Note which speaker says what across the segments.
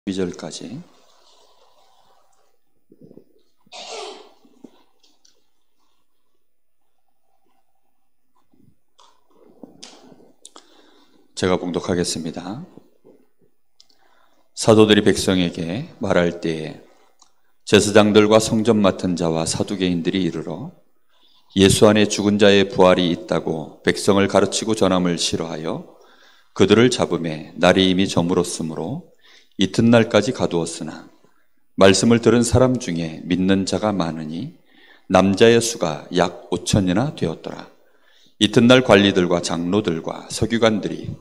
Speaker 1: 2절까지. 제가 봉독하겠습니다. 사도들이 백성에게 말할 때에 제사장들과 성전 맡은 자와 사두개인들이 이르러 예수 안에 죽은 자의 부활이 있다고 백성을 가르치고 전함을 싫어하여 그들을 잡음에 날이 이미 저물었으므로 이튿날까지 가두었으나 말씀을 들은 사람 중에 믿는 자가 많으니 남자의 수가 약 5천이나 되었더라. 이튿날 관리들과 장로들과 서기관들이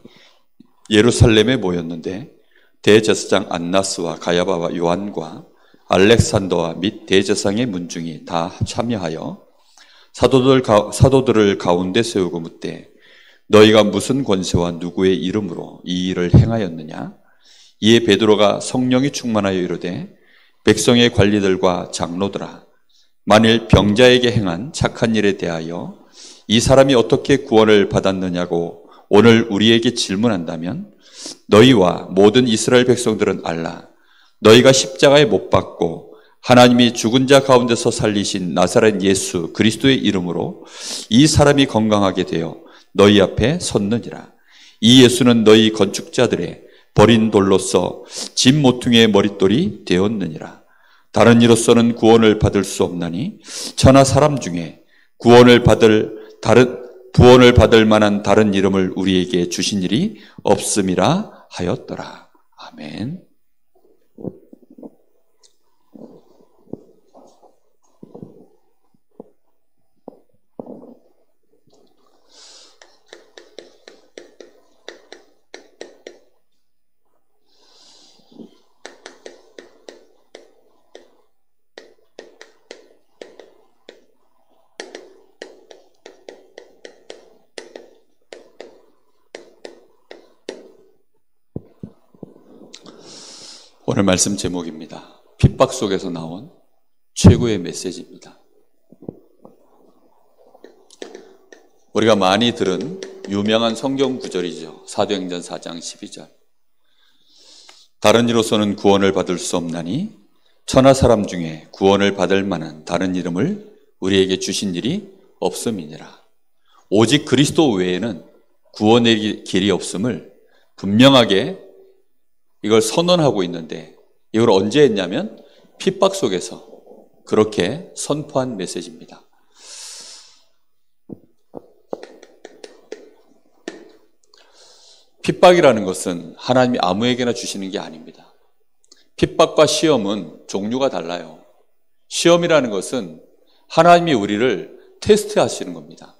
Speaker 1: 예루살렘에 모였는데 대제사장 안나스와 가야바와 요한과 알렉산더와 및 대제사장의 문중이 다 참여하여 사도들을 가운데 세우고 묻되 너희가 무슨 권세와 누구의 이름으로 이 일을 행하였느냐? 이에 베드로가 성령이 충만하여 이르되 백성의 관리들과 장로들아, 만일 병자에게 행한 착한 일에 대하여 이 사람이 어떻게 구원을 받았느냐고 오늘 우리에게 질문한다면 너희와 모든 이스라엘 백성들은 알라. 너희가 십자가에 못 박고 하나님이 죽은 자 가운데서 살리신 나사렛 예수 그리스도의 이름으로 이 사람이 건강하게 되어 너희 앞에 섰느니라. 이 예수는 너희 건축자들의 버린 돌로서 집 모퉁이의 머릿돌이 되었느니라. 다른 이로서는 구원을 받을 수 없나니 천하 사람 중에 구원을 받을 만한 다른 이름을 우리에게 주신 일이 없음이라 하였더라. 아멘. 오늘 말씀 제목입니다. 핍박 속에서 나온 최고의 메시지입니다. 우리가 많이 들은 유명한 성경 구절이죠. 사도행전 4장 12절. 다른 이로서는 구원을 받을 수 없나니 천하 사람 중에 구원을 받을 만한 다른 이름을 우리에게 주신 일이 없음이니라. 오직 그리스도 외에는 구원의 길이 없음을 분명하게 이걸 선언하고 있는데 이걸 언제 했냐면 핍박 속에서 그렇게 선포한 메시지입니다. 핍박이라는 것은 하나님이 아무에게나 주시는 게 아닙니다. 핍박과 시험은 종류가 달라요. 시험이라는 것은 하나님이 우리를 테스트하시는 겁니다.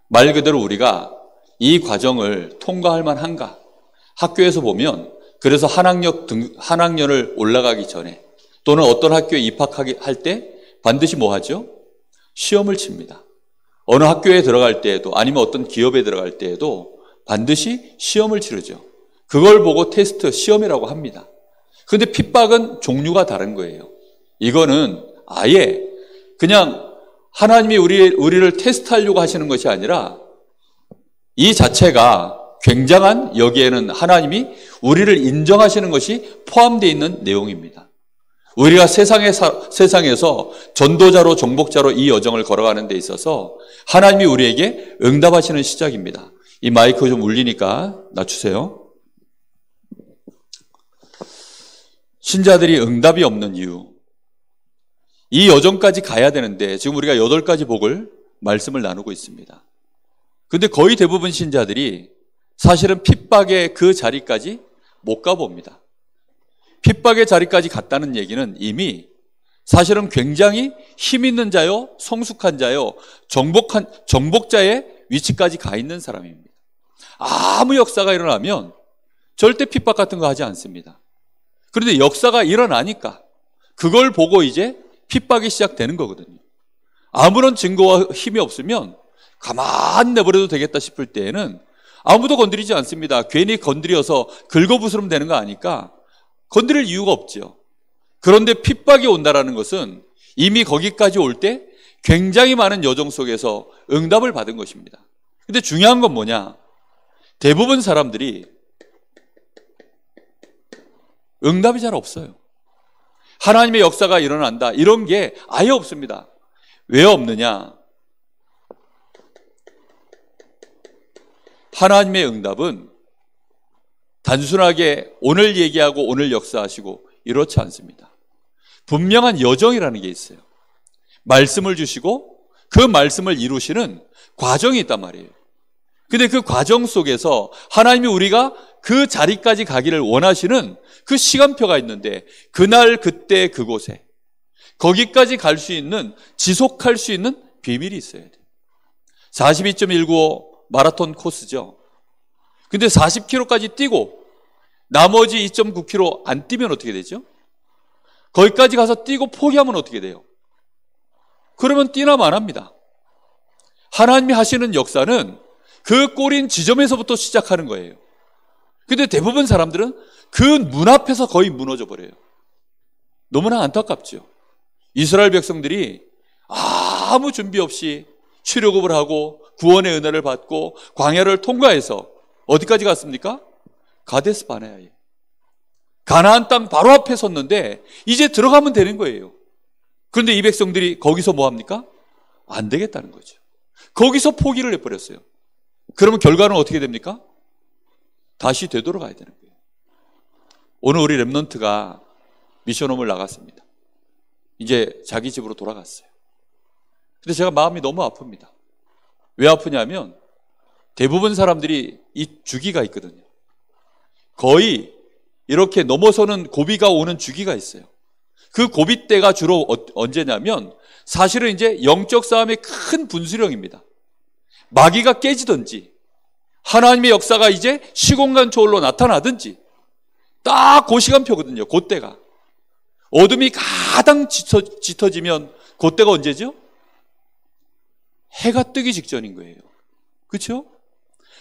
Speaker 1: 말 그대로 우리가 이 과정을 통과할 만한가? 학교에서 보면 그래서 한 학년을 올라가기 전에 또는 어떤 학교에 입학할 때 반드시 뭐 하죠? 시험을 칩니다. 어느 학교에 들어갈 때에도 아니면 어떤 기업에 들어갈 때에도 반드시 시험을 치르죠. 그걸 보고 테스트, 시험이라고 합니다. 그런데 핍박은 종류가 다른 거예요. 이거는 아예 그냥 하나님이 우리를 테스트하려고 하시는 것이 아니라 이 자체가 굉장한 여기에는 하나님이 우리를 인정하시는 것이 포함되어 있는 내용입니다. 우리가 세상에서 전도자로 정복자로 이 여정을 걸어가는 데 있어서 하나님이 우리에게 응답하시는 시작입니다. 이 마이크 좀 울리니까 낮추세요. 신자들이 응답이 없는 이유. 이 여정까지 가야 되는데 지금 우리가 8가지 복을 말씀을 나누고 있습니다. 그런데 거의 대부분 신자들이 사실은 핍박의 그 자리까지 못 가봅니다. 핍박의 자리까지 갔다는 얘기는 이미 사실은 굉장히 힘 있는 자요, 성숙한 자요, 정복자의 위치까지 가 있는 사람입니다. 아무 역사가 일어나면 절대 핍박 같은 거 하지 않습니다. 그런데 역사가 일어나니까 그걸 보고 이제 핍박이 시작되는 거거든요. 아무런 증거와 힘이 없으면 가만 내버려도 되겠다 싶을 때에는 아무도 건드리지 않습니다. 괜히 건드려서 긁어부스러면 되는 거 아니까 건드릴 이유가 없죠. 그런데 핍박이 온다라는 것은 이미 거기까지 올 때 굉장히 많은 여정 속에서 응답을 받은 것입니다. 근데 중요한 건 뭐냐? 대부분 사람들이 응답이 잘 없어요. 하나님의 역사가 일어난다, 이런 게 아예 없습니다. 왜 없느냐? 하나님의 응답은 단순하게 오늘 얘기하고 오늘 역사하시고 이렇지 않습니다. 분명한 여정이라는 게 있어요. 말씀을 주시고 그 말씀을 이루시는 과정이 있단 말이에요. 근데 그 과정 속에서 하나님이 우리가 그 자리까지 가기를 원하시는 그 시간표가 있는데, 그날 그때 그곳에 거기까지 갈 수 있는, 지속할 수 있는 비밀이 있어야 돼요. 42.195 마라톤 코스죠. 근데 40km까지 뛰고 나머지 2.9km 안 뛰면 어떻게 되죠? 거기까지 가서 뛰고 포기하면 어떻게 돼요? 그러면 뛰나 마나입니다. 하나님이 하시는 역사는 그 꼬린 지점에서부터 시작하는 거예요. 근데 대부분 사람들은 그 문 앞에서 거의 무너져 버려요. 너무나 안타깝죠. 이스라엘 백성들이 아무 준비 없이 출애굽을 하고 구원의 은혜를 받고 광야를 통과해서 어디까지 갔습니까? 가데스 바네아에. 가나안 땅 바로 앞에 섰는데 이제 들어가면 되는 거예요. 그런데 이 백성들이 거기서 뭐 합니까? 안 되겠다는 거죠. 거기서 포기를 해버렸어요. 그러면 결과는 어떻게 됩니까? 다시 되돌아가야 되는 거예요. 오늘 우리 렘넌트가 미션홈을 나갔습니다. 이제 자기 집으로 돌아갔어요. 근데 제가 마음이 너무 아픕니다. 왜 아프냐면 대부분 사람들이 이 주기가 있거든요. 거의 이렇게 넘어서는 고비가 오는 주기가 있어요. 그 고비 때가 주로 언제냐면 사실은 이제 영적 싸움의 큰 분수령입니다. 마귀가 깨지든지 하나님의 역사가 이제 시공간 초월로 나타나든지 딱 그 시간표거든요. 그때가. 어둠이 가장 짙어지면 그때가 언제죠? 해가 뜨기 직전인 거예요. 그렇죠?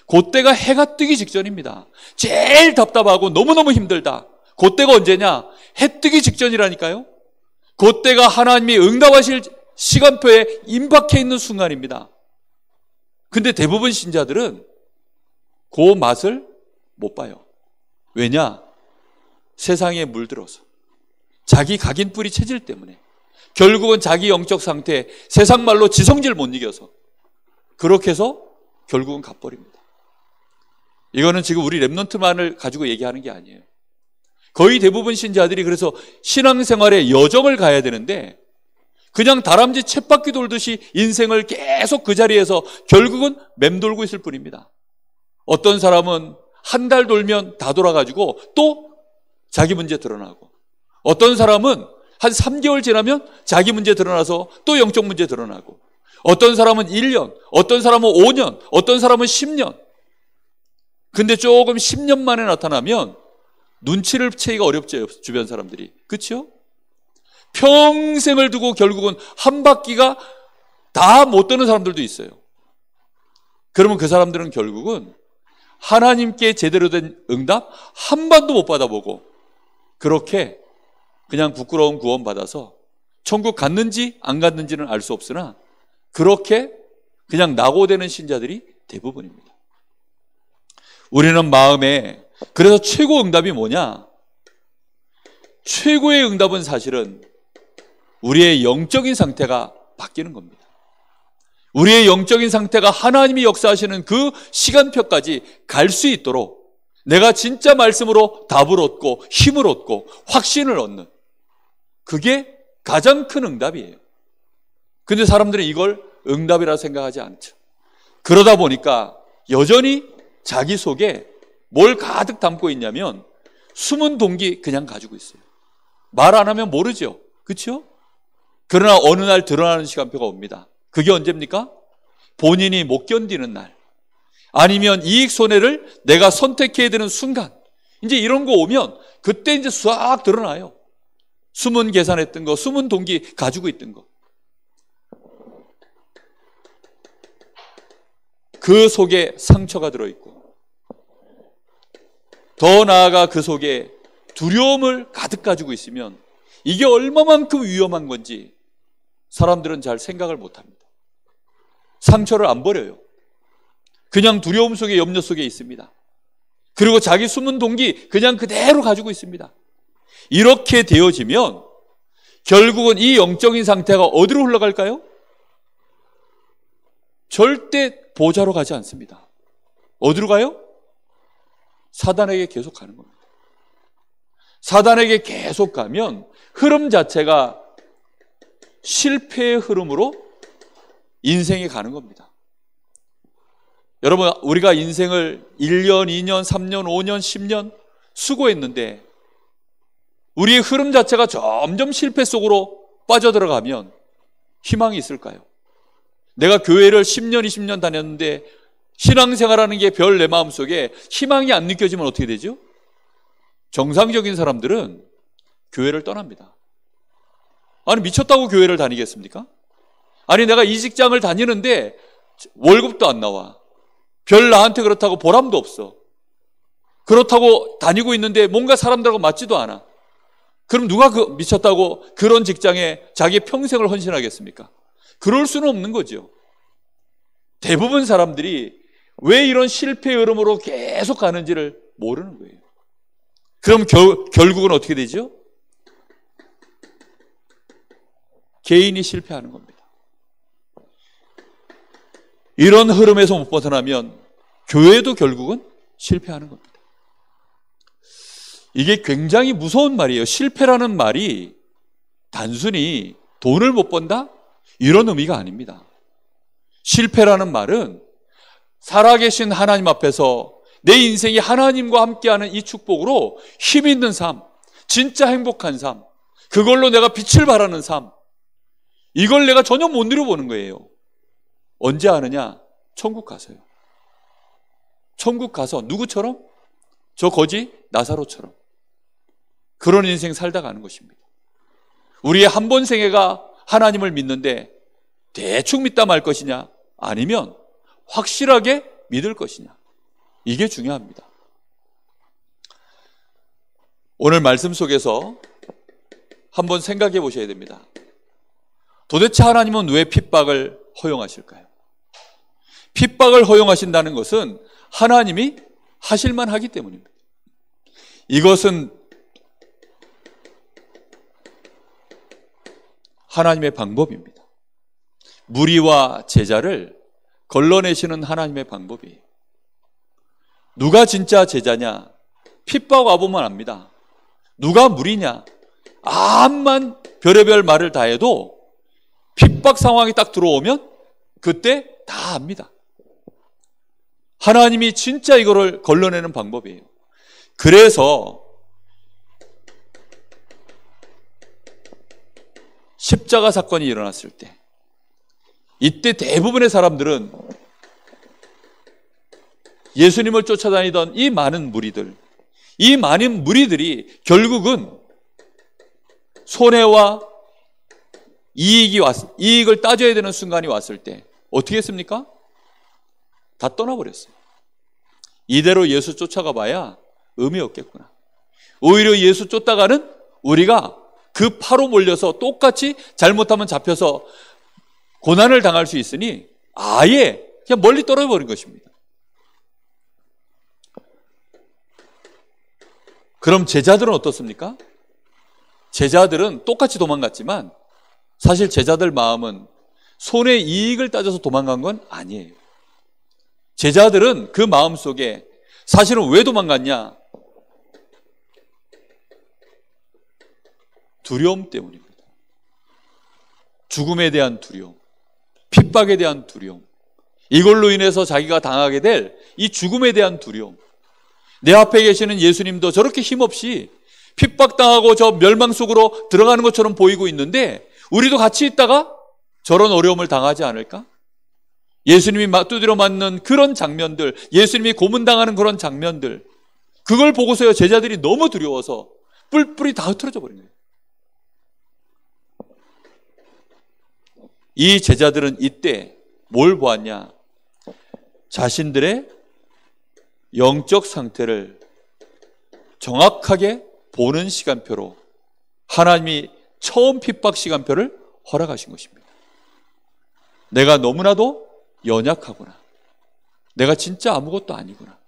Speaker 1: 그때가 해가 뜨기 직전입니다. 제일 답답하고 너무너무 힘들다. 그때가 언제냐? 해 뜨기 직전이라니까요. 그때가 하나님이 응답하실 시간표에 임박해 있는 순간입니다. 근데 대부분 신자들은 그 맛을 못 봐요. 왜냐? 세상에 물들어서 자기 각인뿌리 체질 때문에 결국은 자기 영적 상태, 세상 말로 지성질 못 이겨서 그렇게 해서 결국은 가버립니다. 이거는 지금 우리 렘넌트만을 가지고 얘기하는 게 아니에요. 거의 대부분 신자들이 그래서 신앙생활의 여정을 가야 되는데 그냥 다람쥐 쳇바퀴 돌듯이 인생을 계속 그 자리에서 결국은 맴돌고 있을 뿐입니다. 어떤 사람은 한 달 돌면 다 돌아가지고 또 자기 문제 드러나고, 어떤 사람은 한 3개월 지나면 자기 문제 드러나서 또 영적 문제 드러나고, 어떤 사람은 1년, 어떤 사람은 5년, 어떤 사람은 10년. 근데 조금 10년 만에 나타나면 눈치를 채기가 어렵죠, 주변 사람들이. 그렇죠? 평생을 두고 결국은 한 바퀴가 다 못 도는 사람들도 있어요. 그러면 그 사람들은 결국은 하나님께 제대로 된 응답 한 번도 못 받아보고 그렇게 그냥 부끄러운 구원 받아서 천국 갔는지 안 갔는지는 알 수 없으나 그렇게 그냥 낙오되는 신자들이 대부분입니다. 우리는 마음에, 그래서 최고 응답이 뭐냐? 최고의 응답은 사실은 우리의 영적인 상태가 바뀌는 겁니다. 우리의 영적인 상태가 하나님이 역사하시는 그 시간표까지 갈 수 있도록 내가 진짜 말씀으로 답을 얻고 힘을 얻고 확신을 얻는, 그게 가장 큰 응답이에요. 근데 사람들은 이걸 응답이라 생각하지 않죠. 그러다 보니까 여전히 자기 속에 뭘 가득 담고 있냐면 숨은 동기 그냥 가지고 있어요. 말 안 하면 모르죠. 그렇죠? 그러나 어느 날 드러나는 시간표가 옵니다. 그게 언제입니까? 본인이 못 견디는 날, 아니면 이익 손해를 내가 선택해야 되는 순간, 이제 이런 거 오면 그때 이제 싹 드러나요. 숨은 계산했던 거, 숨은 동기 가지고 있던 거. 그 속에 상처가 들어있고 더 나아가 그 속에 두려움을 가득 가지고 있으면 이게 얼마만큼 위험한 건지 사람들은 잘 생각을 못합니다. 상처를 안 버려요. 그냥 두려움 속에, 염려 속에 있습니다. 그리고 자기 숨은 동기 그냥 그대로 가지고 있습니다. 이렇게 되어지면 결국은 이 영적인 상태가 어디로 흘러갈까요? 절대 보좌로 가지 않습니다. 어디로 가요? 사단에게 계속 가는 겁니다. 사단에게 계속 가면 흐름 자체가 실패의 흐름으로 인생이 가는 겁니다. 여러분, 우리가 인생을 1년, 2년, 3년, 5년, 10년 수고했는데 우리의 흐름 자체가 점점 실패 속으로 빠져들어가면 희망이 있을까요? 내가 교회를 10년, 20년 다녔는데 신앙생활하는 게 별 내 마음속에 희망이 안 느껴지면 어떻게 되죠? 정상적인 사람들은 교회를 떠납니다. 아니, 미쳤다고 교회를 다니겠습니까? 아니, 내가 이 직장을 다니는데 월급도 안 나와. 별 나한테 그렇다고 보람도 없어. 그렇다고 다니고 있는데 뭔가 사람들하고 맞지도 않아. 그럼 누가 미쳤다고 그런 직장에 자기의 평생을 헌신하겠습니까? 그럴 수는 없는 거죠. 대부분 사람들이 왜 이런 실패의 흐름으로 계속 가는지를 모르는 거예요. 그럼 결국은 어떻게 되죠? 개인이 실패하는 겁니다. 이런 흐름에서 못 벗어나면 교회도 결국은 실패하는 겁니다. 이게 굉장히 무서운 말이에요. 실패라는 말이 단순히 돈을 못 번다? 이런 의미가 아닙니다. 실패라는 말은 살아계신 하나님 앞에서 내 인생이 하나님과 함께하는 이 축복으로 힘 있는 삶, 진짜 행복한 삶, 그걸로 내가 빛을 발하는 삶, 이걸 내가 전혀 못 누려보는 거예요. 언제 하느냐? 천국 가서요. 천국 가서 누구처럼? 저 거지 나사로처럼 그런 인생 살다 가는 것입니다. 우리의 한 번 생애가 하나님을 믿는데 대충 믿다 말 것이냐, 아니면 확실하게 믿을 것이냐, 이게 중요합니다. 오늘 말씀 속에서 한번 생각해 보셔야 됩니다. 도대체 하나님은 왜 핍박을 허용하실까요? 핍박을 허용하신다는 것은 하나님이 하실만 하기 때문입니다. 이것은 하나님의 방법입니다. 무리와 제자를 걸러내시는 하나님의 방법이에요. 누가 진짜 제자냐? 핍박 와보면 압니다. 누가 무리냐? 암만 별의별 말을 다 해도 핍박 상황이 딱 들어오면 그때 다 압니다. 하나님이 진짜 이거를 걸러내는 방법이에요. 그래서 십자가 사건이 일어났을 때, 이때 대부분의 사람들은 예수님을 쫓아다니던 이 많은 무리들, 이 많은 무리들이 결국은 손해와 이익을 따져야 되는 순간이 왔을 때 어떻게 했습니까? 다 떠나버렸어요. 이대로 예수 쫓아가 봐야 의미 없겠구나. 오히려 예수 쫓다가는 우리가 그 파로 몰려서 똑같이 잘못하면 잡혀서 고난을 당할 수 있으니 아예 그냥 멀리 떨어져 버린 것입니다. 그럼 제자들은 어떻습니까? 제자들은 똑같이 도망갔지만 사실 제자들 마음은 손해 이익을 따져서 도망간 건 아니에요. 제자들은 그 마음 속에 사실은 왜 도망갔냐? 두려움 때문입니다. 죽음에 대한 두려움, 핍박에 대한 두려움, 이걸로 인해서 자기가 당하게 될 이 죽음에 대한 두려움. 내 앞에 계시는 예수님도 저렇게 힘없이 핍박당하고 저 멸망 속으로 들어가는 것처럼 보이고 있는데 우리도 같이 있다가 저런 어려움을 당하지 않을까? 예수님이 두드려 맞는 그런 장면들, 예수님이 고문당하는 그런 장면들, 그걸 보고서요 제자들이 너무 두려워서 뿔뿔이 다 흩어져 버린 거예요. 이 제자들은 이때 뭘 보았냐? 자신들의 영적 상태를 정확하게 보는 시간표로 하나님이 처음 핍박 시간표를 허락하신 것입니다. 내가 너무나도 연약하구나. 내가 진짜 아무것도 아니구나.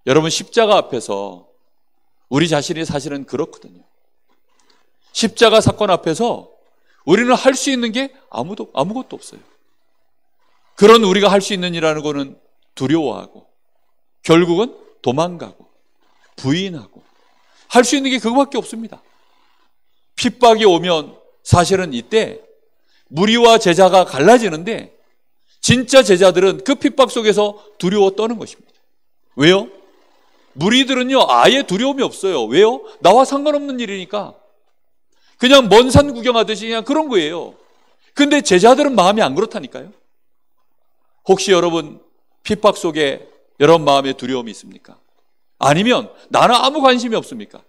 Speaker 1: 여러분, 십자가 앞에서 우리 자신이 사실은 그렇거든요. 십자가 사건 앞에서 우리는 할 수 있는 게 아무것도 없어요. 그런 우리가 할 수 있는 일이라는 거는 두려워하고 결국은 도망가고 부인하고 할 수 있는 게 그거밖에 없습니다. 핍박이 오면 사실은 이때 무리와 제자가 갈라지는데 진짜 제자들은 그 핍박 속에서 두려워 떠는 것입니다. 왜요? 무리들은요 아예 두려움이 없어요. 왜요? 나와 상관없는 일이니까 그냥 먼 산 구경하듯이 그냥 그런 거예요. 근데 제자들은 마음이 안 그렇다니까요. 혹시 여러분 핍박 속에 여러분 마음에 두려움이 있습니까? 아니면 나는 아무 관심이 없습니까?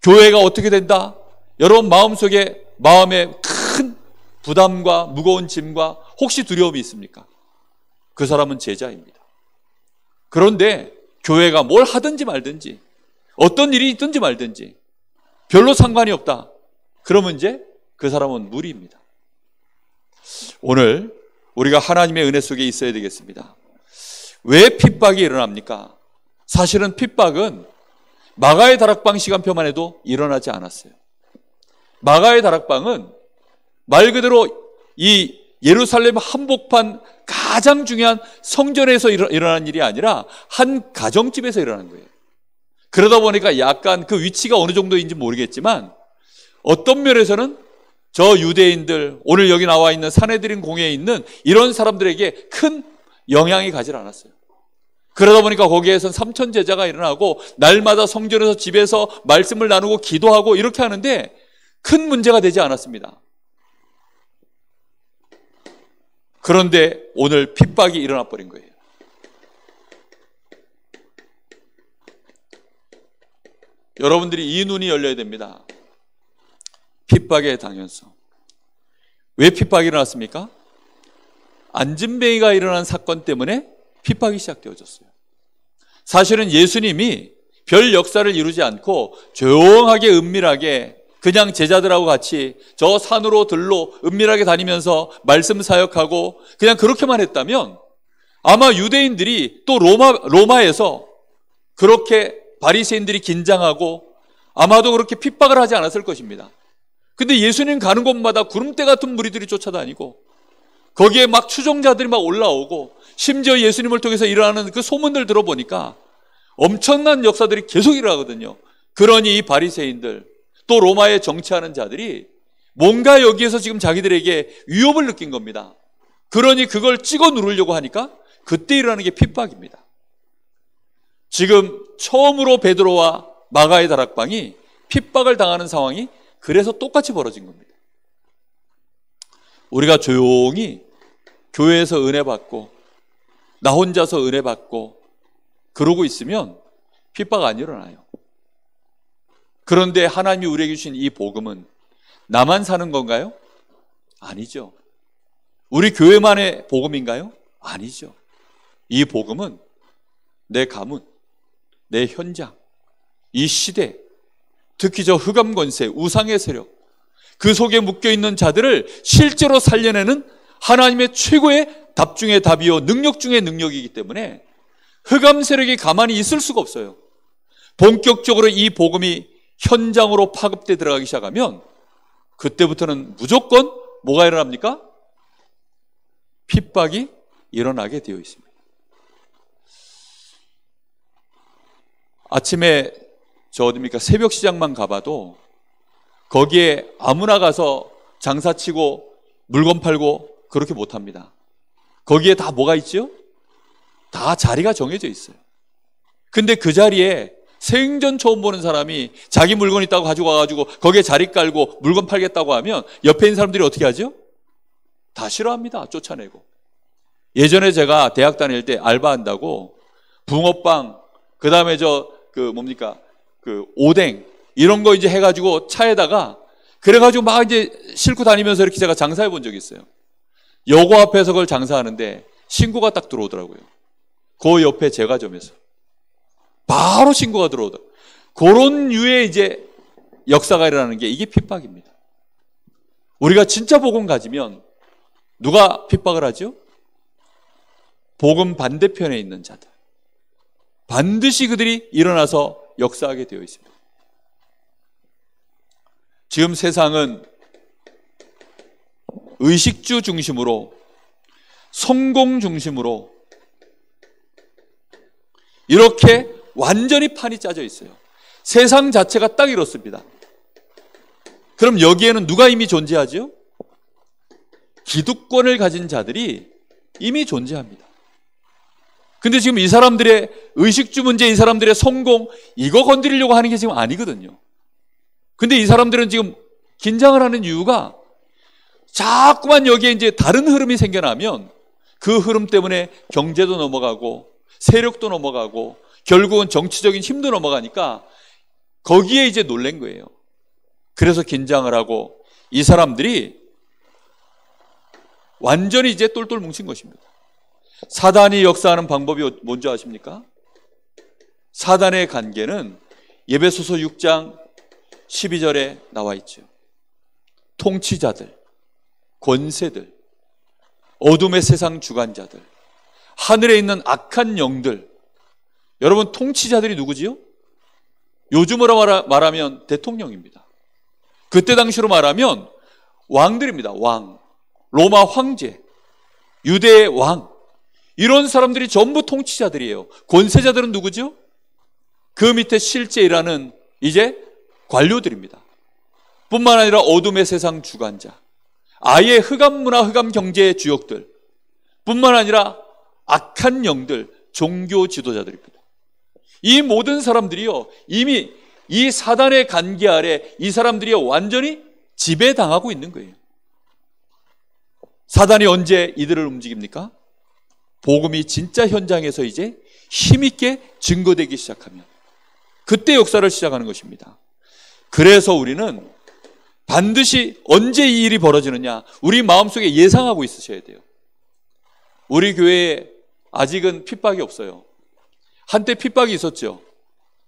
Speaker 1: 교회가 어떻게 된다? 여러분 마음에 큰 부담과 무거운 짐과 혹시 두려움이 있습니까? 그 사람은 제자입니다. 그런데 교회가 뭘 하든지 말든지 어떤 일이 있든지 말든지 별로 상관이 없다. 그러면 이제 그 사람은 무리입니다. 오늘 우리가 하나님의 은혜 속에 있어야 되겠습니다. 왜 핍박이 일어납니까? 사실은 핍박은 마가의 다락방 시간표만 해도 일어나지 않았어요. 마가의 다락방은 말 그대로 이 예루살렘 한복판 가장 중요한 성전에서 일어난 일이 아니라 한 가정집에서 일어난 거예요. 그러다 보니까 약간 그 위치가 어느 정도인지 모르겠지만 어떤 면에서는 저 유대인들, 오늘 여기 나와 있는 산헤드린 공회에 있는 이런 사람들에게 큰 영향이 가지 않았어요. 그러다 보니까 거기에선 3천 제자가 일어나고 날마다 성전에서 집에서 말씀을 나누고 기도하고 이렇게 하는데 큰 문제가 되지 않았습니다. 그런데 오늘 핍박이 일어나 버린 거예요. 여러분들이 이 눈이 열려야 됩니다. 핍박의 당연성. 왜 핍박이 일어났습니까? 안진뱅이가 일어난 사건 때문에 핍박이 시작되어졌어요. 사실은 예수님이 별 역사를 이루지 않고 조용하게 은밀하게 그냥 제자들하고 같이 저 산으로 들로 은밀하게 다니면서 말씀 사역하고 그냥 그렇게만 했다면 아마 유대인들이 또 로마에서 그렇게 바리새인들이 긴장하고 아마도 그렇게 핍박을 하지 않았을 것입니다. 근데 예수님 가는 곳마다 구름대 같은 무리들이 쫓아다니고 거기에 막 추종자들이 막 올라오고 심지어 예수님을 통해서 일어나는 그 소문들 들어보니까 엄청난 역사들이 계속 일어나거든요. 그러니 이 바리새인들 또 로마에 정치하는 자들이 뭔가 여기에서 지금 자기들에게 위협을 느낀 겁니다. 그러니 그걸 찍어 누르려고 하니까 그때 일어나는 게 핍박입니다. 지금 처음으로 베드로와 마가의 다락방이 핍박을 당하는 상황이 그래서 똑같이 벌어진 겁니다. 우리가 조용히 교회에서 은혜 받고 나 혼자서 은혜 받고 그러고 있으면 핍박 안 일어나요. 그런데 하나님이 우리에게 주신 이 복음은 나만 사는 건가요? 아니죠. 우리 교회만의 복음인가요? 아니죠. 이 복음은 내 가문, 내 현장, 이 시대, 특히 저 흑암 권세, 우상의 세력, 그 속에 묶여있는 자들을 실제로 살려내는 하나님의 최고의 답 중의 답이요 능력 중의 능력이기 때문에 흑암 세력이 가만히 있을 수가 없어요. 본격적으로 이 복음이 현장으로 파급돼 들어가기 시작하면 그때부터는 무조건 뭐가 일어납니까? 핍박이 일어나게 되어 있습니다. 아침에 저 어딥니까? 새벽 시장만 가봐도 거기에 아무나 가서 장사치고 물건 팔고 그렇게 못합니다. 거기에 다 뭐가 있죠? 다 자리가 정해져 있어요. 근데 그 자리에 생전 처음 보는 사람이 자기 물건 있다고 가지고 와가지고 거기에 자리 깔고 물건 팔겠다고 하면 옆에 있는 사람들이 어떻게 하죠? 다 싫어합니다. 쫓아내고. 예전에 제가 대학 다닐 때 알바한다고 붕어빵, 그 다음에 그 오뎅 이런 거 이제 해가지고 차에다가 그래가지고 막 이제 싣고 다니면서 이렇게 제가 장사해 본 적이 있어요. 여고 앞에서 그걸 장사하는데 신고가 딱 들어오더라고요. 그 옆에 제과점에서 바로 신고가 들어오더라고요. 그런 유의 이제 역사가 일어나는 게 이게 핍박입니다. 우리가 진짜 복음 가지면 누가 핍박을 하죠? 복음 반대편에 있는 자들. 반드시 그들이 일어나서 역사하게 되어 있습니다. 지금 세상은 의식주 중심으로, 성공 중심으로 이렇게 완전히 판이 짜져 있어요. 세상 자체가 딱 이렇습니다. 그럼 여기에는 누가 이미 존재하죠? 기득권을 가진 자들이 이미 존재합니다. 근데 지금 이 사람들의 의식주 문제, 이 사람들의 성공, 이거 건드리려고 하는 게 지금 아니거든요. 근데 이 사람들은 지금 긴장을 하는 이유가 자꾸만 여기에 이제 다른 흐름이 생겨나면 그 흐름 때문에 경제도 넘어가고 세력도 넘어가고 결국은 정치적인 힘도 넘어가니까 거기에 이제 놀란 거예요. 그래서 긴장을 하고 이 사람들이 완전히 이제 똘똘 뭉친 것입니다. 사단이 역사하는 방법이 뭔지 아십니까? 사단의 관계는 에베소서 6장 12절에 나와 있죠. 통치자들, 권세들, 어둠의 세상 주관자들, 하늘에 있는 악한 영들. 여러분, 통치자들이 누구지요? 요즘으로 말하면 대통령입니다. 그때 당시로 말하면 왕들입니다. 왕, 로마 황제, 유대의 왕, 이런 사람들이 전부 통치자들이에요. 권세자들은 누구죠? 그 밑에 실제 일하는 이제 관료들입니다. 뿐만 아니라 어둠의 세상 주관자, 아예 흑암 문화, 흑암 경제의 주역들, 뿐만 아니라 악한 영들, 종교 지도자들입니다. 이 모든 사람들이요, 이미 이 사단의 관계 아래 이 사람들이 완전히 지배당하고 있는 거예요. 사단이 언제 이들을 움직입니까? 복음이 진짜 현장에서 이제 힘있게 증거되기 시작하면 그때 역사를 시작하는 것입니다. 그래서 우리는 반드시 언제 이 일이 벌어지느냐, 우리 마음속에 예상하고 있으셔야 돼요. 우리 교회에 아직은 핍박이 없어요. 한때 핍박이 있었죠.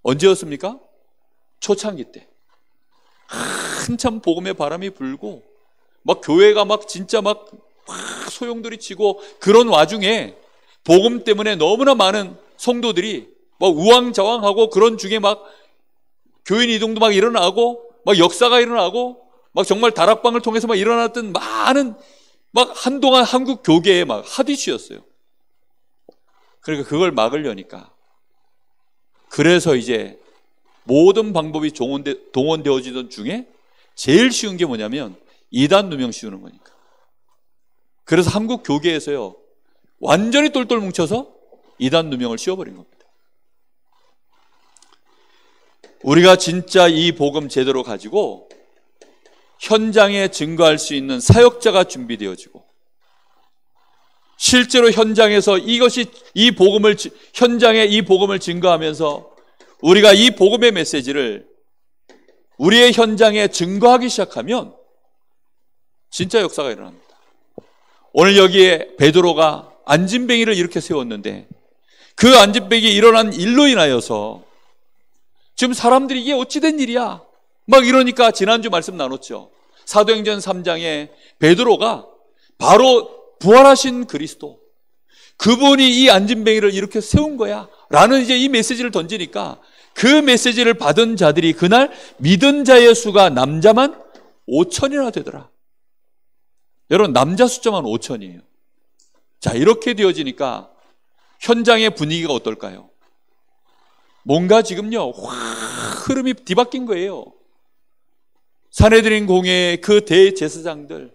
Speaker 1: 언제였습니까? 초창기 때. 한참 복음의 바람이 불고 막 교회가 막 진짜 막 소용돌이 치고 그런 와중에 복음 때문에 너무나 많은 성도들이 막 우왕좌왕하고 그런 중에 막 교인 이동도 막 일어나고 막 역사가 일어나고 막 정말 다락방을 통해서 막 일어났던 많은 막 한동안 한국 교계의 막 핫이슈였어요. 그러니까 그걸 막으려니까. 그래서 이제 모든 방법이 동원되어지던 중에 제일 쉬운 게 뭐냐면 이단 누명 씌우는 거니까. 그래서 한국 교계에서요 완전히 똘똘 뭉쳐서 이단 누명을 씌워버린 겁니다. 우리가 진짜 이 복음 제대로 가지고 현장에 증거할 수 있는 사역자가 준비되어지고 실제로 현장에서 이 복음을 현장에 이 복음을 증거하면서 우리가 이 복음의 메시지를 우리의 현장에 증거하기 시작하면 진짜 역사가 일어납니다. 오늘 여기에 베드로가 안진뱅이를 이렇게 세웠는데 그 안진뱅이 일어난 일로 인하여서 지금 사람들이 이게 어찌된 일이야 막 이러니까 지난주 말씀 나눴죠. 사도행전 3장에 베드로가 바로 부활하신 그리스도, 그분이 이 안진뱅이를 이렇게 세운 거야 라는 이제 이 메시지를 던지니까 그 메시지를 받은 자들이 그날 믿은 자의 수가 남자만 5천이나 되더라. 여러분, 남자 숫자만 5천이에요. 자, 이렇게 되어지니까 현장의 분위기가 어떨까요? 뭔가 지금요 확 흐름이 뒤바뀐 거예요. 산헤드린 공회의 그 대제사장들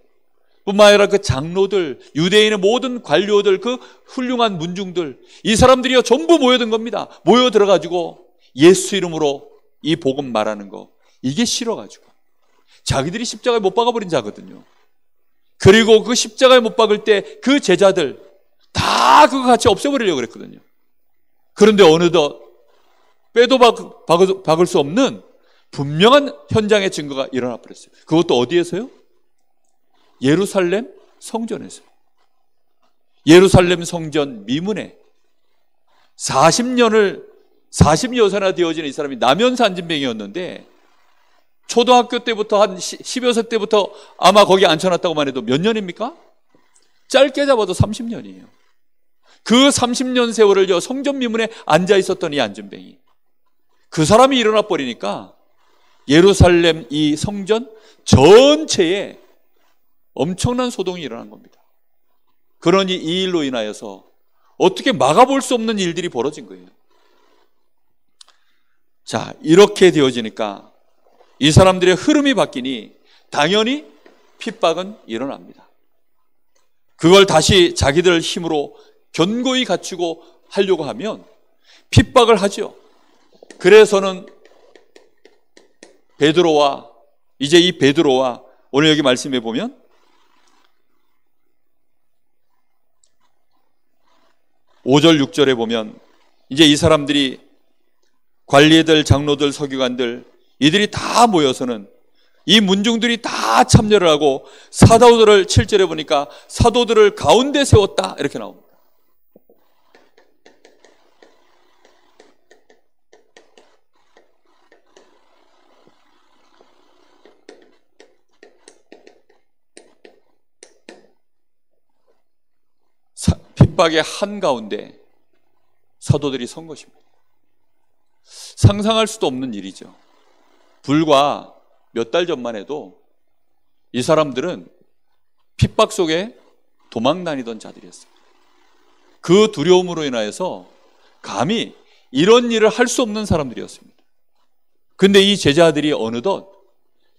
Speaker 1: 뿐만 아니라 그 장로들, 유대인의 모든 관료들, 그 훌륭한 문중들, 이 사람들이요 전부 모여든 겁니다. 모여들어가지고 예수 이름으로 이 복음 말하는 거, 이게 싫어가지고 자기들이 십자가에 못 박아버린 자거든요. 그리고 그 십자가에 못 박을 때 그 제자들 다 그거 같이 없애버리려고 그랬거든요. 그런데 어느덧 빼도 박을 수 없는 분명한 현장의 증거가 일어나 버렸어요. 그것도 어디에서요? 예루살렘 성전에서요. 예루살렘 성전 미문에 40여 세나 되어지는 이 사람이 남연사 안진뱅이였는데 초등학교 때부터 한 10여 세 때부터 아마 거기 앉혀놨다고만 해도 몇 년입니까? 짧게 잡아도 30년이에요. 그 30년 세월을요 성전 미문에 앉아 있었던 이 안진뱅이, 그 사람이 일어나 버리니까 예루살렘 이 성전 전체에 엄청난 소동이 일어난 겁니다. 그러니 이 일로 인하여서 어떻게 막아볼 수 없는 일들이 벌어진 거예요. 자, 이렇게 되어지니까 이 사람들의 흐름이 바뀌니 당연히 핍박은 일어납니다. 그걸 다시 자기들 힘으로 견고히 갖추고 하려고 하면 핍박을 하죠. 그래서는 베드로와 이제 이 베드로와 오늘 여기 말씀해 보면 (5절) (6절에) 보면 이제 이 사람들이 관리들, 장로들, 서기관들 이들이 다 모여서는 이 문중들이 다 참여를 하고 사도들을 7절에 보니까 사도들을 가운데 세웠다 이렇게 나옵니다. 핍박의 한가운데 사도들이 선 것입니다. 상상할 수도 없는 일이죠. 불과 몇 달 전만 해도 이 사람들은 핍박 속에 도망 다니던 자들이었어요. 그 두려움으로 인하여서 감히 이런 일을 할 수 없는 사람들이었습니다. 근데 이 제자들이 어느덧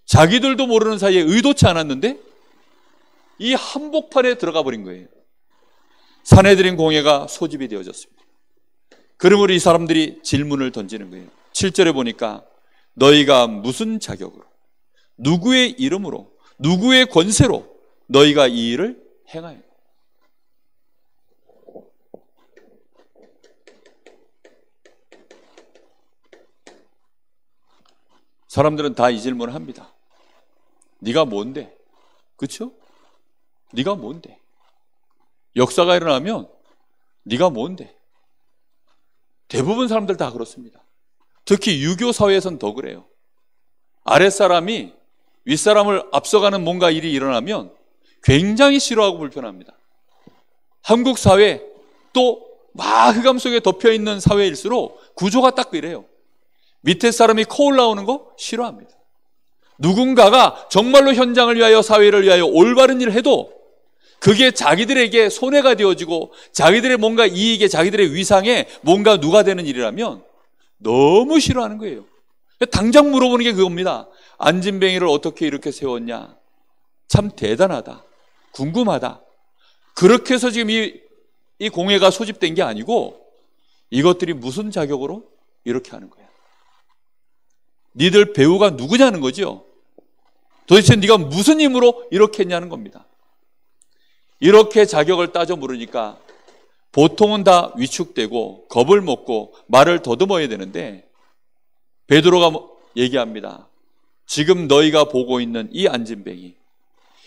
Speaker 1: 자기들도 모르는 사이에 의도치 않았는데 이 한복판에 들어가 버린 거예요. 산헤드린 공회가 소집이 되어졌습니다. 그러므로 이 사람들이 질문을 던지는 거예요. 7절에 보니까 너희가 무슨 자격으로, 누구의 이름으로, 누구의 권세로 너희가 이 일을 행하여? 사람들은 다 이 질문을 합니다. 네가 뭔데? 그렇죠? 네가 뭔데? 역사가 일어나면 네가 뭔데? 대부분 사람들 다 그렇습니다. 특히 유교 사회에서는 더 그래요. 아랫사람이 윗사람을 앞서가는 뭔가 일이 일어나면 굉장히 싫어하고 불편합니다. 한국 사회 또 막 흑암 속에 덮여있는 사회일수록 구조가 딱 이래요. 밑에 사람이 커 올라오는 거 싫어합니다. 누군가가 정말로 현장을 위하여, 사회를 위하여 올바른 일을 해도 그게 자기들에게 손해가 되어지고 자기들의 뭔가 이익에, 자기들의 위상에 뭔가 누가 되는 일이라면 너무 싫어하는 거예요. 당장 물어보는 게 그겁니다. 안진뱅이를 어떻게 이렇게 세웠냐? 참 대단하다. 궁금하다. 그렇게 해서 지금 이 공회가 소집된 게 아니고 이것들이 무슨 자격으로 이렇게 하는 거야? 니들 배우가 누구냐는 거죠. 도대체 네가 무슨 힘으로 이렇게 했냐는 겁니다. 이렇게 자격을 따져 물으니까 보통은 다 위축되고 겁을 먹고 말을 더듬어야 되는데 베드로가 얘기합니다. 지금 너희가 보고 있는 이 안진뱅이,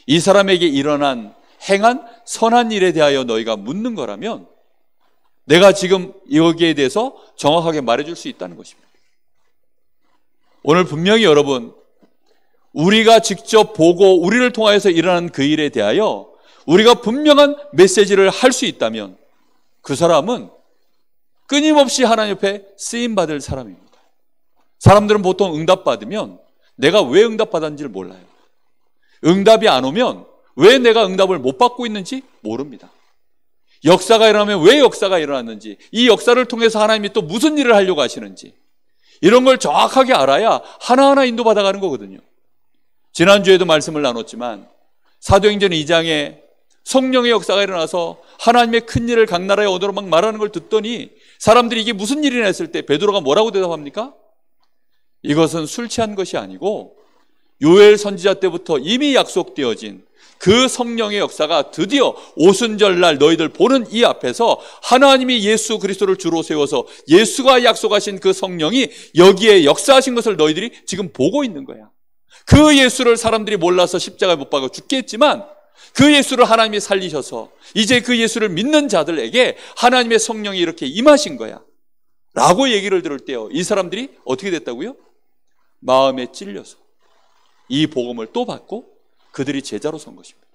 Speaker 1: 이 사람에게 일어난 행한 선한 일에 대하여 너희가 묻는 거라면 내가 지금 여기에 대해서 정확하게 말해줄 수 있다는 것입니다. 오늘 분명히 여러분, 우리가 직접 보고 우리를 통하여서 일어난 그 일에 대하여 우리가 분명한 메시지를 할 수 있다면 그 사람은 끊임없이 하나님 옆에 쓰임받을 사람입니다. 사람들은 보통 응답받으면 내가 왜 응답받았는지를 몰라요. 응답이 안 오면 왜 내가 응답을 못 받고 있는지 모릅니다. 역사가 일어나면 왜 역사가 일어났는지, 이 역사를 통해서 하나님이 또 무슨 일을 하려고 하시는지 이런 걸 정확하게 알아야 하나하나 인도받아가는 거거든요. 지난주에도 말씀을 나눴지만 사도행전 2장에 성령의 역사가 일어나서 하나님의 큰 일을 각 나라에 얻으러 막 말하는 걸 듣더니 사람들이 이게 무슨 일이나 했을 때 베드로가 뭐라고 대답합니까? 이것은 술 취한 것이 아니고 요엘 선지자 때부터 이미 약속되어진 그 성령의 역사가 드디어 오순절날 너희들 보는 이 앞에서 하나님이 예수 그리스도를 주로 세워서 예수가 약속하신 그 성령이 여기에 역사하신 것을 너희들이 지금 보고 있는 거야. 그 예수를 사람들이 몰라서 십자가에 못 박아 죽게 했지만 그 예수를 하나님이 살리셔서 이제 그 예수를 믿는 자들에게 하나님의 성령이 이렇게 임하신 거야 라고 얘기를 들을 때요, 이 사람들이 어떻게 됐다고요? 마음에 찔려서 이 복음을 또 받고 그들이 제자로 선 것입니다.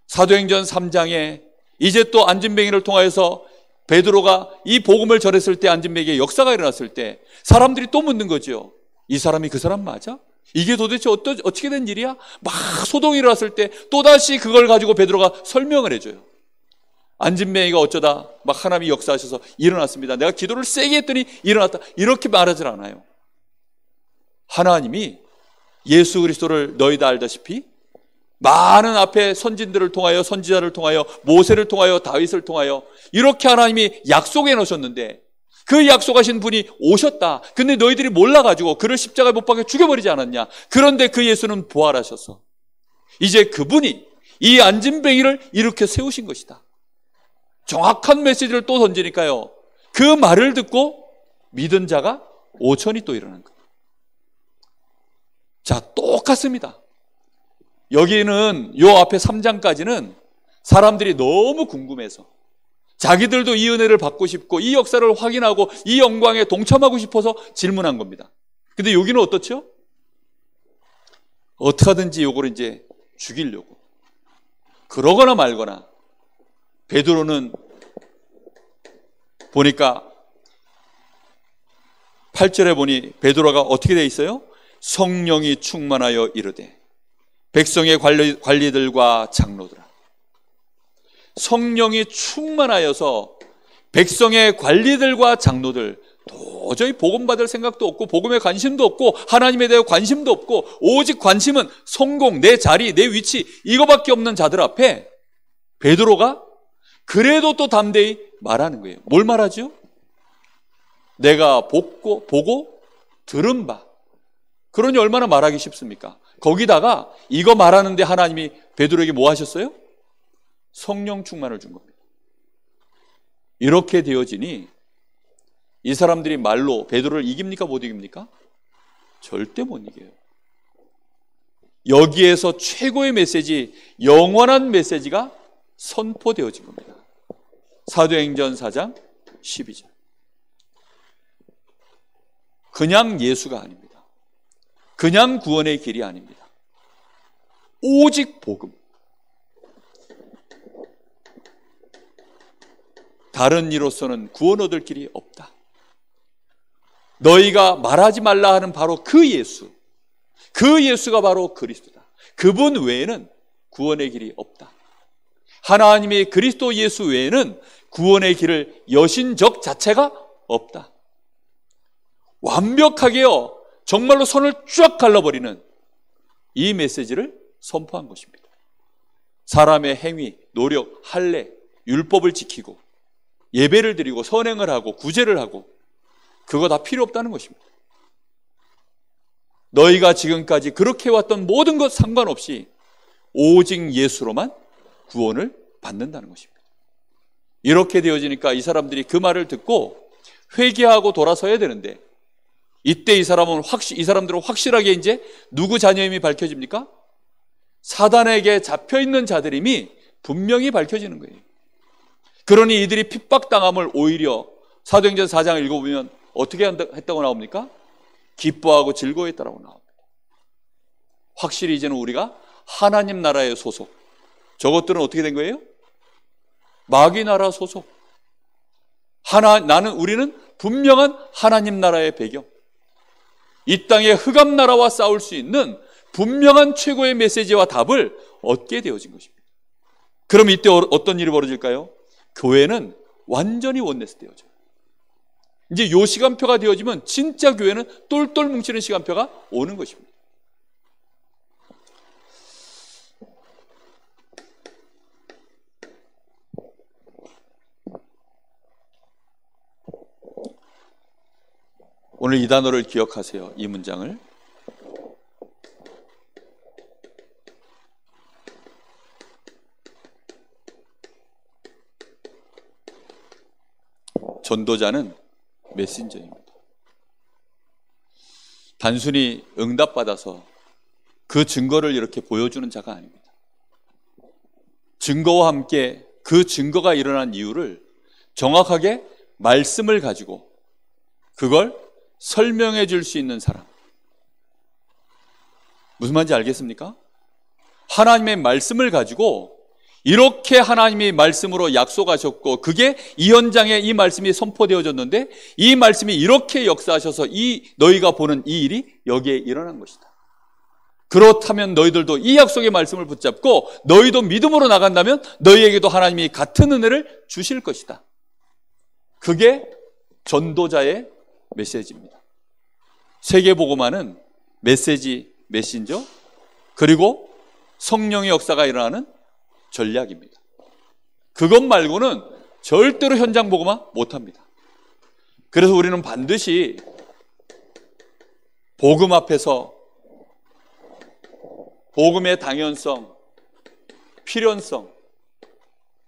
Speaker 1: 사도행전 3장에 이제 또 안진뱅이를 통하여서 베드로가 이 복음을 전했을 때 안진뱅이의 역사가 일어났을 때 사람들이 또 묻는 거죠. 이 사람이 그 사람 맞아? 이게 도대체 어떻게 된 일이야? 막 소동이 일어났을 때 또다시 그걸 가지고 베드로가 설명을 해줘요. 안진뱅이가 어쩌다 막 하나님이 역사하셔서 일어났습니다. 내가 기도를 세게 했더니 일어났다. 이렇게 말하질 않아요. 하나님이 예수 그리스도를 너희 다 알다시피 많은 앞에 선진들을 통하여, 선지자를 통하여, 모세를 통하여, 다윗을 통하여 이렇게 하나님이 약속해 놓으셨는데 그 약속하신 분이 오셨다. 근데 너희들이 몰라가지고 그를 십자가에 못 박혀 죽여버리지 않았냐. 그런데 그 예수는 부활하셔서 이제 그분이 이 안진뱅이를 이렇게 세우신 것이다. 정확한 메시지를 또 던지니까요, 그 말을 듣고 믿은 자가 5천이 또 일어난 거예요. 자, 똑같습니다. 여기는 요 앞에 3장까지는 사람들이 너무 궁금해서 자기들도 이 은혜를 받고 싶고 이 역사를 확인하고 이 영광에 동참하고 싶어서 질문한 겁니다. 근데 여기는 어떻죠? 어떻게 하든지 요거를 이제 죽이려고. 그러거나 말거나. 베드로는 보니까 8절에 보니 베드로가 어떻게 돼 있어요? 성령이 충만하여 이르되 백성의 관리들과 장로들아. 성령이 충만하여서 백성의 관리들과 장로들, 도저히 복음 받을 생각도 없고 복음에 관심도 없고 하나님에 대해 관심도 없고 오직 관심은 성공, 내 자리, 내 위치 이거밖에 없는 자들 앞에 베드로가 그래도 또 담대히 말하는 거예요. 뭘 말하죠? 내가 보고 들은 바. 그러니 얼마나 말하기 쉽습니까? 거기다가 이거 말하는데 하나님이 베드로에게 뭐 하셨어요? 성령 충만을 준 겁니다. 이렇게 되어지니 이 사람들이 말로 베드로를 이깁니까? 못 이깁니까? 절대 못 이겨요. 여기에서 최고의 메시지, 영원한 메시지가 선포되어진 겁니다. 사도행전 4장 12절. 그냥 예수가 아닙니다. 그냥 구원의 길이 아닙니다. 오직 복음. 다른 이로서는 구원 얻을 길이 없다. 너희가 말하지 말라 하는 바로 그 예수, 그 예수가 바로 그리스도다. 그분 외에는 구원의 길이 없다. 하나님의 그리스도 예수 외에는 구원의 길을 여신 적 자체가 없다. 완벽하게요, 정말로 선을 쫙 갈라버리는 이 메시지를 선포한 것입니다. 사람의 행위, 노력, 할례, 율법을 지키고 예배를 드리고 선행을 하고 구제를 하고 그거 다 필요 없다는 것입니다. 너희가 지금까지 그렇게 왔던 모든 것 상관없이 오직 예수로만 구원을 받는다는 것입니다. 이렇게 되어지니까 이 사람들이 그 말을 듣고 회개하고 돌아서야 되는데 이때 이 사람들은 확실하게 이제 누구 자녀임이 밝혀집니까? 사단에게 잡혀있는 자들임이 분명히 밝혀지는 거예요. 그러니 이들이 핍박당함을 오히려 사도행전 4장을 읽어보면 어떻게 했다고 나옵니까? 기뻐하고 즐거워했다고 나옵니다. 확실히 이제는 우리가 하나님 나라의 소속. 저것들은 어떻게 된 거예요? 마귀 나라 소속. 우리는 분명한 하나님 나라의 배경. 이 땅의 흑암 나라와 싸울 수 있는 분명한 최고의 메시지와 답을 얻게 되어진 것입니다. 그럼 이때 어떤 일이 벌어질까요? 교회는 완전히 원네스 되어져요. 이제 요 시간표가 되어지면 진짜 교회는 똘똘 뭉치는 시간표가 오는 것입니다. 오늘 이 단어를 기억하세요. 이 문장을. 전도자는 메신저입니다. 단순히 응답받아서 그 증거를 이렇게 보여주는 자가 아닙니다. 증거와 함께 그 증거가 일어난 이유를 정확하게 말씀을 가지고 그걸 설명해 줄 수 있는 사람. 무슨 말인지 알겠습니까? 하나님의 말씀을 가지고 이렇게 하나님이 말씀으로 약속하셨고 그게 이 현장에 이 말씀이 선포되어졌는데 이 말씀이 이렇게 역사하셔서 이 너희가 보는 이 일이 여기에 일어난 것이다. 그렇다면 너희들도 이 약속의 말씀을 붙잡고 너희도 믿음으로 나간다면 너희에게도 하나님이 같은 은혜를 주실 것이다. 그게 전도자의 메시지입니다. 세계복음화는 메시지, 메신저, 그리고 성령의 역사가 일어나는 전략입니다. 그것 말고는 절대로 현장 복음화 못합니다. 그래서 우리는 반드시 복음 앞에서 복음의 당연성, 필연성,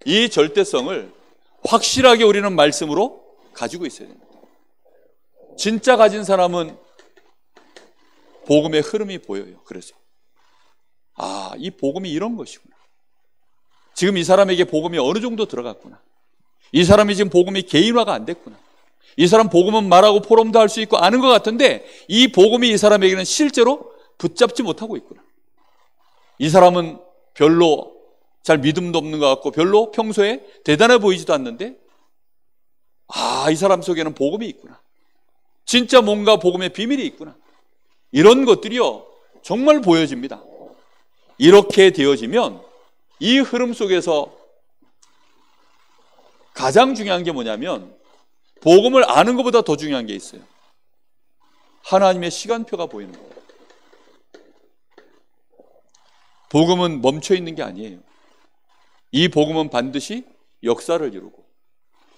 Speaker 1: 이 절대성을 확실하게 우리는 말씀으로 가지고 있어야 됩니다. 진짜 가진 사람은 복음의 흐름이 보여요. 그래서 이 복음이 이런 것이구나. 지금 이 사람에게 복음이 어느 정도 들어갔구나. 이 사람이 지금 복음이 개인화가 안 됐구나. 이 사람 복음은 말하고 포럼도 할 수 있고 아는 것 같은데 이 복음이 이 사람에게는 실제로 붙잡지 못하고 있구나. 이 사람은 별로 잘 믿음도 없는 것 같고 별로 평소에 대단해 보이지도 않는데 이 사람 속에는 복음이 있구나. 진짜 뭔가 복음의 비밀이 있구나. 이런 것들이요 정말 보여집니다. 이렇게 되어지면 이 흐름 속에서 가장 중요한 게 뭐냐면 복음을 아는 것보다 더 중요한 게 있어요. 하나님의 시간표가 보이는 거예요. 복음은 멈춰 있는 게 아니에요. 이 복음은 반드시 역사를 이루고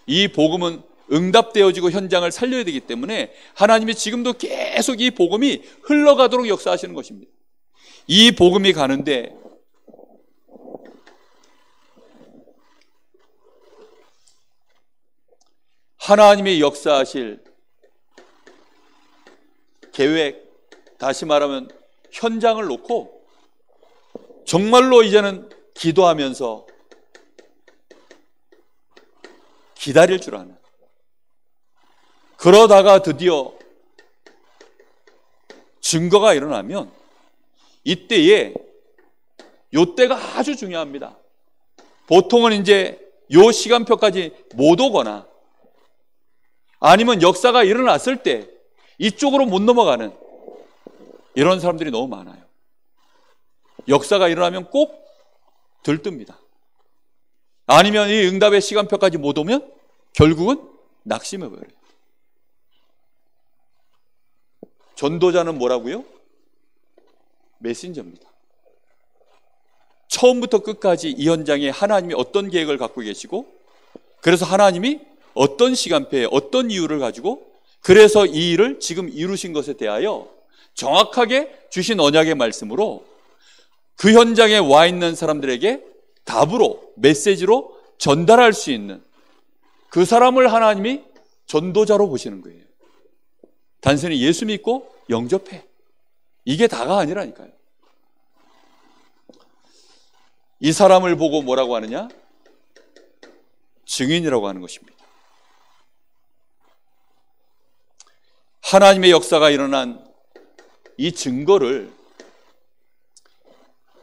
Speaker 1: 이 복음은 응답되어지고 현장을 살려야 되기 때문에 하나님이 지금도 계속 이 복음이 흘러가도록 역사하시는 것입니다. 이 복음이 가는데 하나님이 역사하실 계획, 다시 말하면 현장을 놓고 정말로 이제는 기도하면서 기다릴 줄 아는, 그러다가 드디어 증거가 일어나면 이때에 요때가 아주 중요합니다. 보통은 이제 요 시간표까지 못 오거나 아니면 역사가 일어났을 때 이쪽으로 못 넘어가는 이런 사람들이 너무 많아요. 역사가 일어나면 꼭 들뜹니다. 아니면 이 응답의 시간표까지 못 오면 결국은 낙심해버려요. 전도자는 뭐라고요? 메신저입니다. 처음부터 끝까지 이 현장에 하나님이 어떤 계획을 갖고 계시고 그래서 하나님이 어떤 시간표에 어떤 이유를 가지고 그래서 이 일을 지금 이루신 것에 대하여 정확하게 주신 언약의 말씀으로 그 현장에 와 있는 사람들에게 답으로 메시지로 전달할 수 있는 그 사람을 하나님이 전도자로 보시는 거예요. 단순히 예수 믿고 영접해, 이게 다가 아니라니까요. 이 사람을 보고 뭐라고 하느냐? 증인이라고 하는 것입니다. 하나님의 역사가 일어난 이 증거를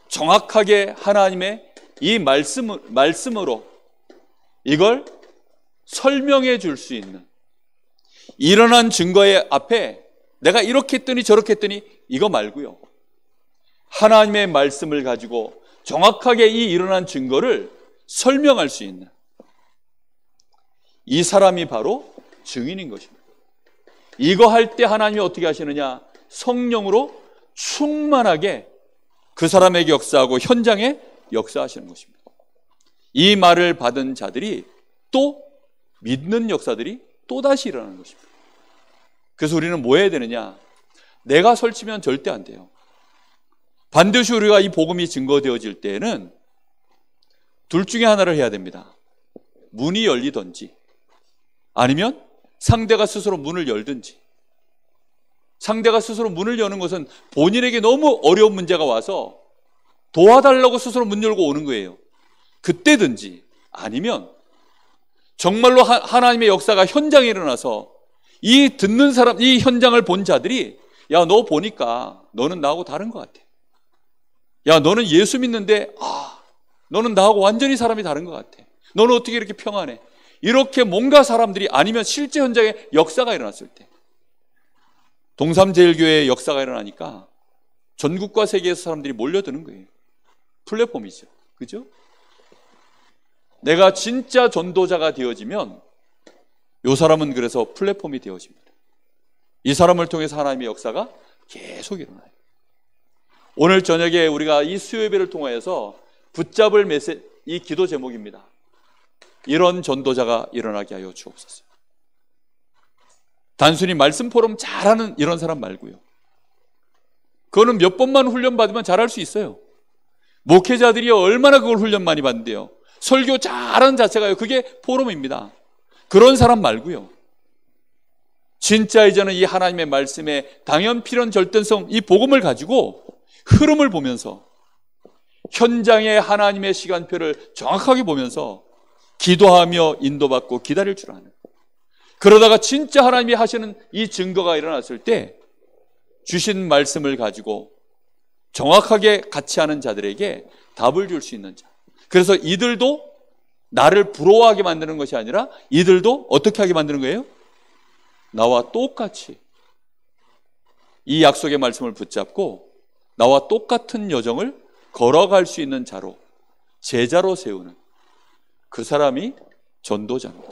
Speaker 1: 정확하게 하나님의 이 말씀으로 이걸 설명해 줄 수 있는, 일어난 증거의 앞에 내가 이렇게 했더니 저렇게 했더니 이거 말고요, 하나님의 말씀을 가지고 정확하게 이 일어난 증거를 설명할 수 있는 이 사람이 바로 증인인 것입니다. 이거 할 때 하나님이 어떻게 하시느냐? 성령으로 충만하게 그 사람에게 역사하고 현장에 역사하시는 것입니다. 이 말을 받은 자들이 또 믿는 역사들이 또다시 일어나는 것입니다. 그래서 우리는 뭐 해야 되느냐? 내가 설치면 절대 안 돼요. 반드시 우리가 이 복음이 증거되어질 때에는 둘 중에 하나를 해야 됩니다. 문이 열리든지 아니면 상대가 스스로 문을 열든지. 상대가 스스로 문을 여는 것은 본인에게 너무 어려운 문제가 와서 도와달라고 스스로 문 열고 오는 거예요. 그때든지 아니면 정말로 하나님의 역사가 현장에 일어나서 이 듣는 사람, 이 현장을 본 자들이 야, 너 보니까 너는 나하고 다른 것 같아. 야, 너는 예수 믿는데 너는 나하고 완전히 사람이 다른 것 같아. 너는 어떻게 이렇게 평안해? 이렇게 뭔가 사람들이, 아니면 실제 현장에 역사가 일어났을 때, 동삼제일교회의 역사가 일어나니까 전국과 세계에서 사람들이 몰려드는 거예요. 플랫폼이죠. 그죠? 내가 진짜 전도자가 되어지면 이 사람은 그래서 플랫폼이 되어집니다. 이 사람을 통해서 하나님의 역사가 계속 일어나요. 오늘 저녁에 우리가 이 수요예배를 통하여서 붙잡을 이 기도 제목입니다. 이런 전도자가 일어나게 하여 주옵소서. 단순히 말씀 포럼 잘하는 이런 사람 말고요. 그거는 몇 번만 훈련받으면 잘할 수 있어요. 목회자들이 얼마나 그걸 훈련 많이 받는데요. 설교 잘하는 자체가요, 그게 포럼입니다. 그런 사람 말고요. 진짜 이제는 이 하나님의 말씀의 당연 필연 절대성, 이 복음을 가지고 흐름을 보면서 현장의 하나님의 시간표를 정확하게 보면서 기도하며 인도받고 기다릴 줄 아는, 그러다가 진짜 하나님이 하시는 이 증거가 일어났을 때 주신 말씀을 가지고 정확하게 같이 하는 자들에게 답을 줄 수 있는 자. 그래서 이들도 나를 부러워하게 만드는 것이 아니라 이들도 어떻게 하게 만드는 거예요? 나와 똑같이 이 약속의 말씀을 붙잡고 나와 똑같은 여정을 걸어갈 수 있는 자로, 제자로 세우는 그 사람이 전도자입니다.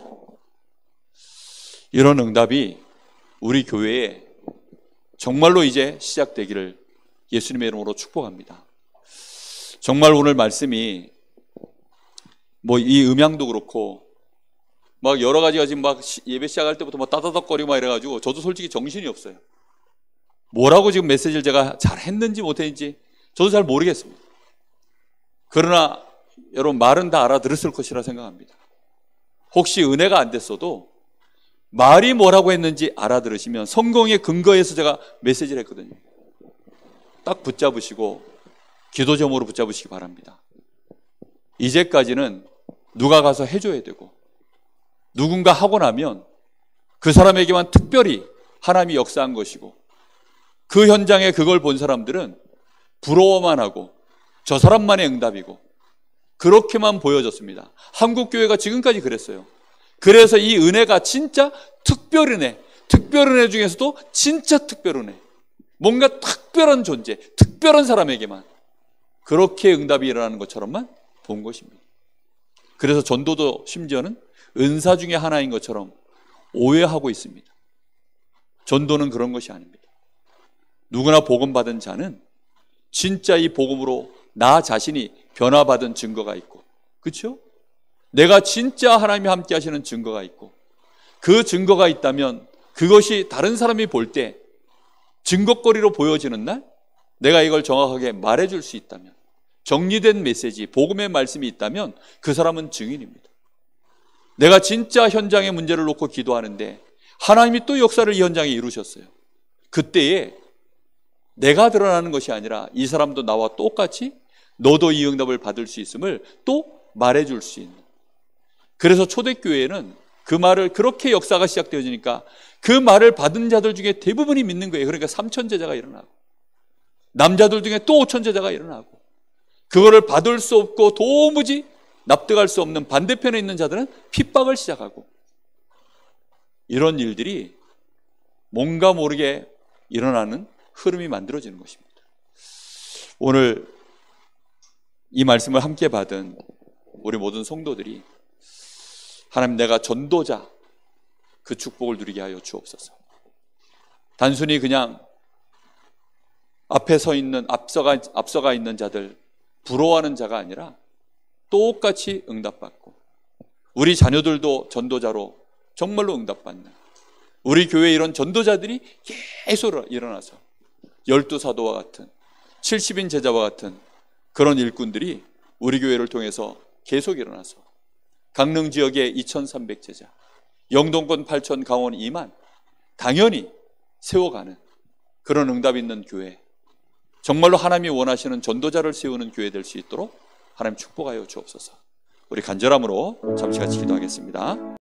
Speaker 1: 이런 응답이 우리 교회에 정말로 이제 시작되기를 예수님의 이름으로 축복합니다. 정말 오늘 말씀이 이 음향도 그렇고 막 여러 가지가 지금 막 예배 시작할 때부터 막 따다닥거리고 막 이래가지고 저도 솔직히 정신이 없어요. 뭐라고 지금 메시지를 제가 잘 했는지 못했는지 저도 잘 모르겠습니다. 그러나 여러분, 말은 다 알아들었을 것이라 생각합니다. 혹시 은혜가 안 됐어도 말이 뭐라고 했는지 알아들으시면 성경의 근거에서 제가 메시지를 했거든요. 딱 붙잡으시고 기도 제목으로 붙잡으시기 바랍니다. 이제까지는 누가 가서 해줘야 되고 누군가 하고 나면 그 사람에게만 특별히 하나님이 역사한 것이고, 그 현장에 그걸 본 사람들은 부러워만 하고 저 사람만의 응답이고 그렇게만 보여졌습니다. 한국교회가 지금까지 그랬어요. 그래서 이 은혜가 진짜 특별은혜, 특별은혜 중에서도 진짜 특별은혜, 뭔가 특별한 존재, 특별한 사람에게만 그렇게 응답이 일어나는 것처럼만 본 것입니다. 그래서 전도도 심지어는 은사 중에 하나인 것처럼 오해하고 있습니다. 전도는 그런 것이 아닙니다. 누구나 복음 받은 자는 진짜 이 복음으로 나 자신이 변화받은 증거가 있고, 그렇죠? 내가 진짜 하나님이 함께 하시는 증거가 있고, 그 증거가 있다면 그것이 다른 사람이 볼 때 증거거리로 보여지는 날 내가 이걸 정확하게 말해줄 수 있다면, 정리된 메시지, 복음의 말씀이 있다면 그 사람은 증인입니다. 내가 진짜 현장의 문제를 놓고 기도하는데 하나님이 또 역사를 이 현장에 이루셨어요. 그때에 내가 드러나는 것이 아니라 이 사람도 나와 똑같이 너도 이 응답을 받을 수 있음을 또 말해줄 수 있는. 그래서 초대교회에는 그 말을, 그렇게 역사가 시작되어지니까 그 말을 받은 자들 중에 대부분이 믿는 거예요. 그러니까 3천 제자가 일어나고, 남자들 중에 또 5천 제자가 일어나고, 그거를 받을 수 없고 도무지 납득할 수 없는 반대편에 있는 자들은 핍박을 시작하고, 이런 일들이 뭔가 모르게 일어나는 흐름이 만들어지는 것입니다. 오늘 이 말씀을 함께 받은 우리 모든 성도들이 하나님, 내가 전도자 그 축복을 누리게 하여 주옵소서. 단순히 그냥 앞에 서 있는, 앞서가 있는 자들 부러워하는 자가 아니라 똑같이 응답받고, 우리 자녀들도 전도자로 정말로 응답받는, 우리 교회에 이런 전도자들이 계속 일어나서 12사도와 같은 70인 제자와 같은 그런 일꾼들이 우리 교회를 통해서 계속 일어나서 강릉 지역의 2,300 제자, 영동권 8,000, 강원 2만 당연히 세워가는 그런 응답 있는 교회, 정말로 하나님이 원하시는 전도자를 세우는 교회 될 수 있도록 하나님 축복하여 주옵소서. 우리 간절함으로 잠시 같이 기도하겠습니다.